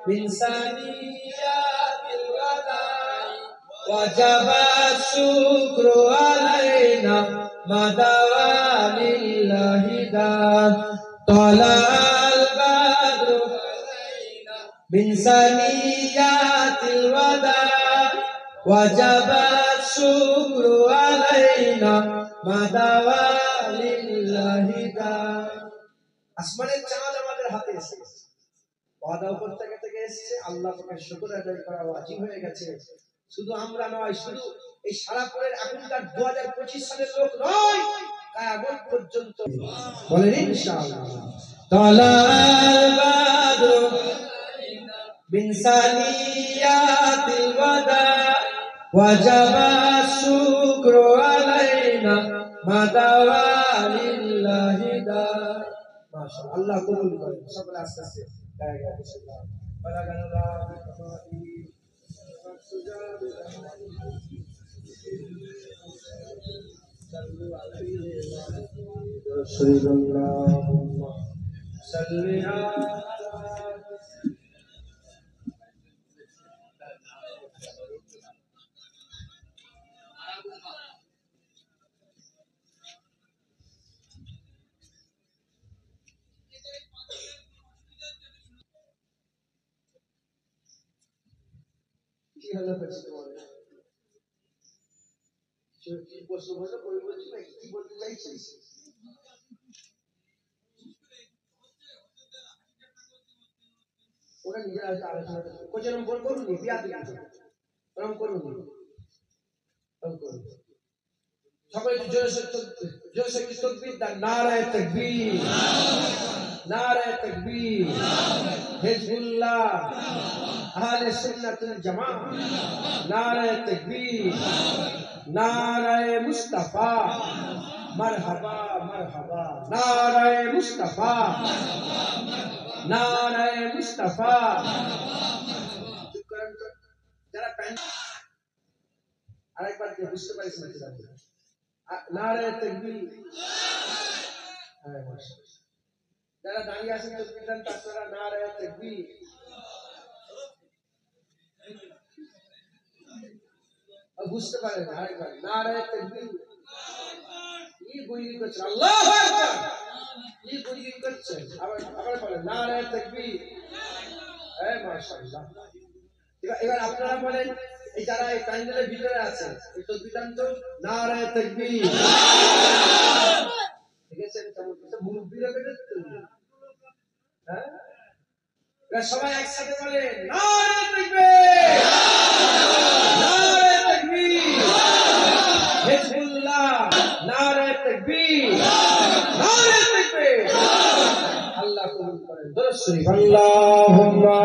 [SPEAKER 1] من ثنيات الوداع وجب الشكر علينا ما دعا لله داع. طلع البدر علينا من ثنيات الوداع وجب الشكر علينا ما دعا لله داع. আসমানের চাঁদ আমাদের হাতে এসেছে, ওয়াদা উপর থেকে এসেছে, আল্লাহ পাকের শুকর আদায় করা ওয়াজিব হয়ে গেছে। শুধু আমরা নয়, শুধু এই সারাপুরের এখনকার 2025 সালের লোক নয়, কিয়ামত পর্যন্ত বলেন ইনশাআল্লাহ। তালাল বাদর বিন সানিয়াতিল ওয়াদা ওয়াজাবা শুকরু আলাইনা মা দাওয়া লিল্লাহি দা। মাশাআল্লাহ, আল্লাহ কবুল করেন। সকলে আস্তে আস্তে গায়ে গায়ে বিসমিল্লাহ বালাগাল্লাহ বিকামাতিহি Sallallahu salli ala কি হলো বলছি তোমাদের? কি প্রশ্ন বলছো? কই বলছি না কি বলতে চাইছিস? ওরা নিজেরা হয়তো আলোচনা করছে এরকম করুন নি বিয়া দিন এরকম করুন সকলে জোরে কি তাকবীর দান নারায়ে তাকবীর নারায়ে তাকবীর হিজবুল্লাহ আহলে সুন্নাতুল জামাত নারায়ে তাকবীর নারায়ে মুস্তাফা মারহাবা মারহাবা নারায়ে মুস্তাফা নারায়ে মুস্তাফা যারা আরেকবার বুঝতে পারিস না নারায়ে তাকবীর যারা দাঁড়িয়ে আছেন তাকবীর দেন তারা নারায়ে তাকবীর বুঝতে পারেন আরেকবার নারায়ে তাকবীর এই গুইরি করছে আল্লাহু আকবার এই গুইরি করছে আবার বলেন নারায়ে তাকবীর মাশাআল্লাহ এবার আপনারা বলেন এই যারা এই প্যান্ডেলের ভিতরে আছেন এই তাকবীর তো নারায়ে তাকবীর দেখেছেন কেমন মুরব্বিরা বেরোচ্ছে হ্যাঁ এরা সবাই একসাথে বলে নারায়ে তাকবীর নারায়ে তাকবীর হিজবুল্লাহ নারায়ে তাকবীর নারায়ে তাকবীর আল্লাহ কবুল করেন দরুদ শরীফ আল্লাহুম্মা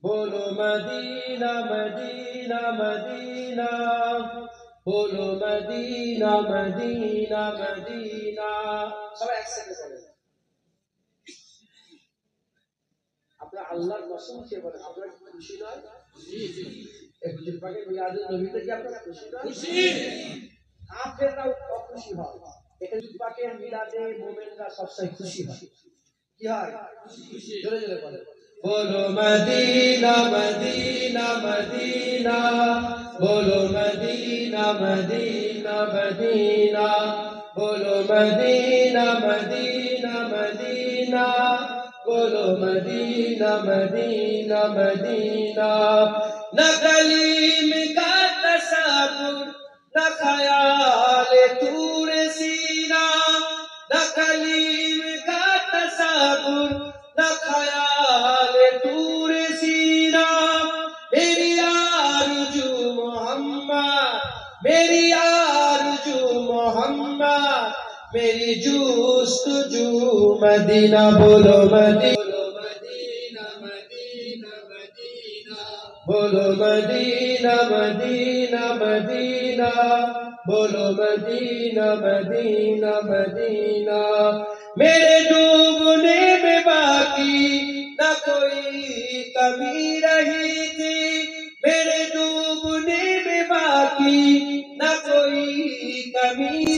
[SPEAKER 1] बोलो मदीना मदीना मदीना बोलो मदीना मदीना मदीना सब एक साथ बोलें अपना अल्लाह कसम से बोलें अपना खुशी ना एक बुजुर्ग पाके बुनियाद नबी तक क्या अपना खुशी ना खुशी आप फिर ना खुशी हो एक बुजुर्ग पाके मिलादे मोमेंट का सबसे खुशी हो क्या खुशी जोरे जोरे बोलें बोलो मदीना मदीना मदीना बोलो मदीना मदीना मदीना बोलो मदीना मदीना मदीना बोलो मदीना मदीना मदीना न कलीम का तसव्वुर न ख्याल तूर सीना न कलीम का तसव्वुर न ख्याल तूर सीना मेरी आरज़ू मोहम्मद मेरी आरज़ू मोहम्मद मेरी जुस्तजू मदीना बोलो मदीना मदीना मदीना बोलो मदीना मदीना मदीना बोलो मदीना मदीना मदीना मेरे डूबने में बाकी न कोई कमी रही थी मेरे डूबने में बाकी न कोई कमी